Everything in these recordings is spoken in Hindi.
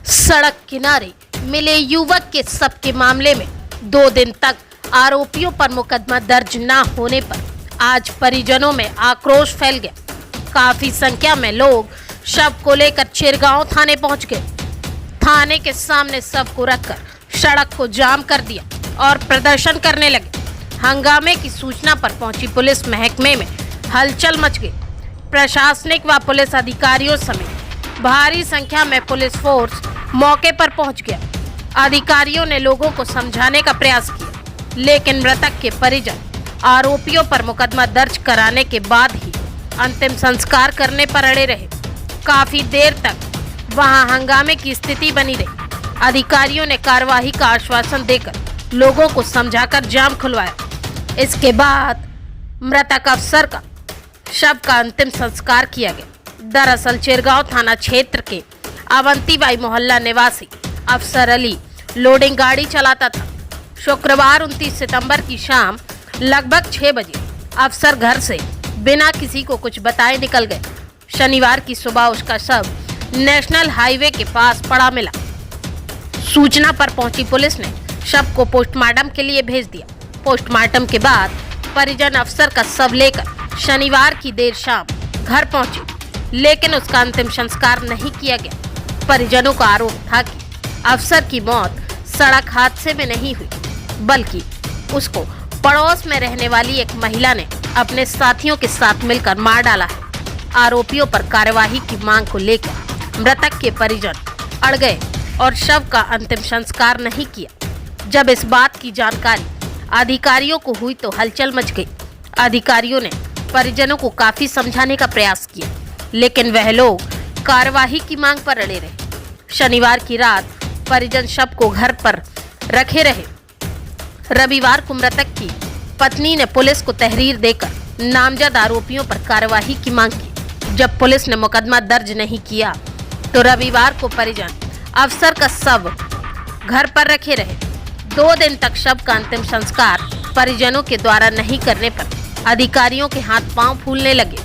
सड़क किनारे मिले युवक के शव के मामले में 2 दिन तक आरोपियों पर मुकदमा दर्ज न होने पर आज परिजनों में आक्रोश फैल गया। काफी संख्या में लोग शव को लेकर चिरगांव थाने पहुंच गए। थाने के सामने शव को रखकर सड़क को जाम कर दिया और प्रदर्शन करने लगे। हंगामे की सूचना पर पहुंची पुलिस महकमे में हलचल मच गई। प्रशासनिक व पुलिस अधिकारियों समेत भारी संख्या में पुलिस फोर्स मौके पर पहुंच गया। अधिकारियों ने लोगों को समझाने का प्रयास किया, लेकिन मृतक के परिजन आरोपियों पर मुकदमा दर्ज कराने के बाद ही अंतिम संस्कार करने पर अड़े रहे। काफी देर तक वहां हंगामे की स्थिति बनी रही। अधिकारियों ने कार्यवाही का आश्वासन देकर लोगों को समझाकर जाम खुलवाया। इसके बाद मृतक अफसर का शव का अंतिम संस्कार किया गया। दरअसल चिरगांव थाना क्षेत्र के अवंतीबाई मोहल्ला निवासी अफसर अली लोडिंग गाड़ी चलाता था। शुक्रवार 29 सितंबर की शाम लगभग 6 बजे अफसर घर से बिना किसी को कुछ बताए निकल गए। शनिवार की सुबह उसका शव नेशनल हाईवे के पास पड़ा मिला। सूचना पर पहुंची पुलिस ने शव को पोस्टमार्टम के लिए भेज दिया। पोस्टमार्टम के बाद परिजन अफसर का शव लेकर शनिवार की देर शाम घर पहुंचे, लेकिन उसका अंतिम संस्कार नहीं किया गया। परिजनों का आरोप था कि अफसर की मौत सड़क हादसे में नहीं हुई, बल्कि उसको पड़ोस में रहने वाली एक महिला ने अपने साथियों के साथ मिलकर मार डाला है। आरोपियों पर कार्यवाही की मांग को लेकर मृतक के परिजन अड़ गए और शव का अंतिम संस्कार नहीं किया। जब इस बात की जानकारी अधिकारियों को हुई तो हलचल मच गई। अधिकारियों ने परिजनों को काफी समझाने का प्रयास किया, लेकिन वह लोग कार्यवाही की मांग पर अड़े रहे। शनिवार की रात परिजन शव को घर पर रखे रहे। रविवार को मृतक की पत्नी ने पुलिस को तहरीर देकर नामजद आरोपियों पर कार्यवाही की मांग की। जब पुलिस ने मुकदमा दर्ज नहीं किया तो रविवार को परिजन अफसर का शव घर पर रखे रहे। 2 दिन तक शव का अंतिम संस्कार परिजनों के द्वारा नहीं करने पर अधिकारियों के हाथ पांव फूलने लगे।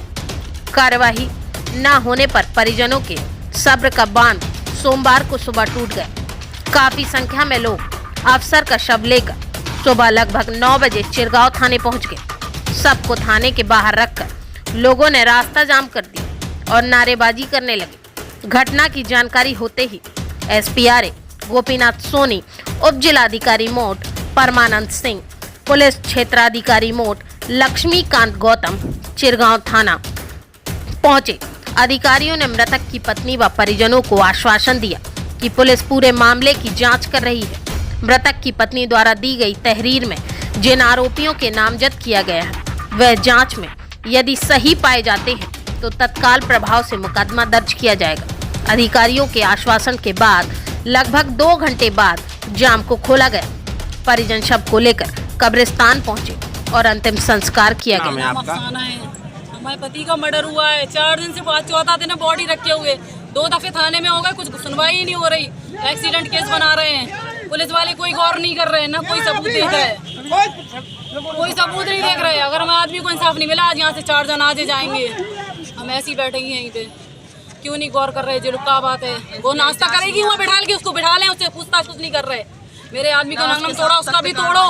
कार्यवाही न होने पर परिजनों के सब्र का बांध सोमवार को सुबह टूट गया। काफी संख्या में लोग अफसर का शव लेकर सुबह लगभग 9 बजे चिरगांव थाने पहुंच गए। सबको थाने के बाहर रखकर लोगों ने रास्ता जाम कर दिया और नारेबाजी करने लगे। घटना की जानकारी होते ही एसपीआरए गोपीनाथ सोनी, उप जिलाधिकारी मोट परमानंद सिंह, पुलिस क्षेत्राधिकारी मोट लक्ष्मीकांत गौतम चिरगांव थाना पहुंचे। अधिकारियों ने मृतक की पत्नी व परिजनों को आश्वासन दिया कि पुलिस पूरे मामले की जांच कर रही है। मृतक की पत्नी द्वारा दी गई तहरीर में जिन आरोपियों के नामजद किया गया है, वह जांच में यदि सही पाए जाते हैं तो तत्काल प्रभाव से मुकदमा दर्ज किया जाएगा। अधिकारियों के आश्वासन के बाद लगभग 2 घंटे बाद जाम को खोला गया। परिजन शव को लेकर कब्रिस्तान पहुंचे और अंतिम संस्कार किया गया। हमारे पति का मर्डर हुआ है। 4 दिन से 4था दिन बॉडी रखे हुए 2 दफे थाने में हो गए, कुछ सुनवाई ही नहीं हो रही। एक्सीडेंट केस बना रहे हैं। पुलिस वाले कोई गौर नहीं कर रहे हैं, ना कोई सबूत देख रहे हैं, कोई सबूत नहीं देख रहे हैं। अगर हम आदमी को इंसाफ नहीं मिला, आज यहाँ से 4 जन आज जाएंगे। हम ऐसे ही बैठेंगे यहीं पे, क्यों नहीं गौर कर रहे? जो क्या बात है, वो नाश्ता करेगी वहाँ बैठा के, उसको बैठा लें, उससे पूछताछ कुछ नहीं कर रहे। मेरे आदमी का नाम तोड़ा, उसका भी तोड़ो,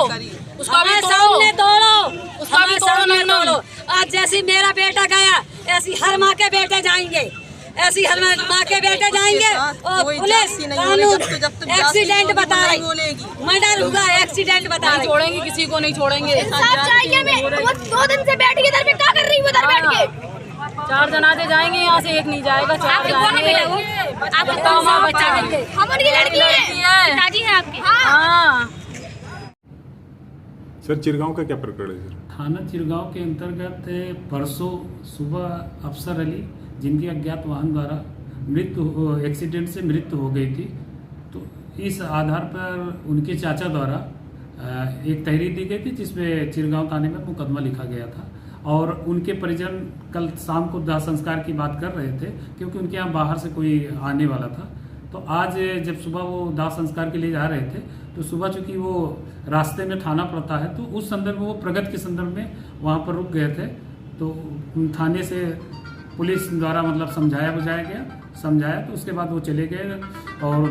उसका भी तोड़ो, उसका भी तोड़ो। आज जैसी मेरा बेटा गया, ऐसी हर माँ के बेटे जाएंगे, ऐसी हर माँ के बेटे जाएंगे। और पुलिस कानून एक्सीडेंट बता रही, मर्डर हुआ एक्सीडेंट बता रही। छोड़ेंगे किसी को नहीं छोड़ेंगे। 2 दिन से बैठ के इधर पे क्या कर रही है? उधर बैठ के 4 जनाजे जाएंगे, यहाँ से एक नहीं जाएगा। 4 जाएंगे। हम उनकी लड़की है, पिताजी है आपके। हाँ सर, चिरगांव का क्या प्रकरण है सर? थाना चिरगांव के अंतर्गत परसों सुबह अफसर अली, जिनकी अज्ञात वाहन द्वारा एक्सीडेंट से मृत्यु हो गई थी, तो इस आधार पर उनके चाचा द्वारा एक तहरीर दी गई थी, जिसमें चिरगांव थाने में मुकदमा लिखा गया था। और उनके परिजन कल शाम को दाह संस्कार की बात कर रहे थे, क्योंकि उनके यहाँ बाहर से कोई आने वाला था। तो आज जब सुबह वो दाह संस्कार के लिए जा रहे थे, तो सुबह चूंकि वो रास्ते में थाना पड़ता है, तो उस संदर्भ में वो प्रगति के संदर्भ में वहाँ पर रुक गए थे। तो थाने से पुलिस द्वारा मतलब समझाया बुझाया गया, समझाया तो उसके बाद वो चले गए। और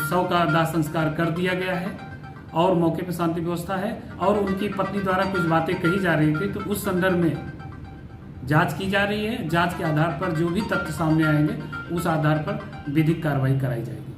शव का दाह संस्कार कर दिया गया है और मौके पर शांति व्यवस्था है। और उनकी पत्नी द्वारा कुछ बातें कही जा रही थी, तो उस संदर्भ में जांच की जा रही है। जांच के आधार पर जो भी तथ्य सामने आएंगे उस आधार पर विधिक कार्रवाई कराई जाएगी।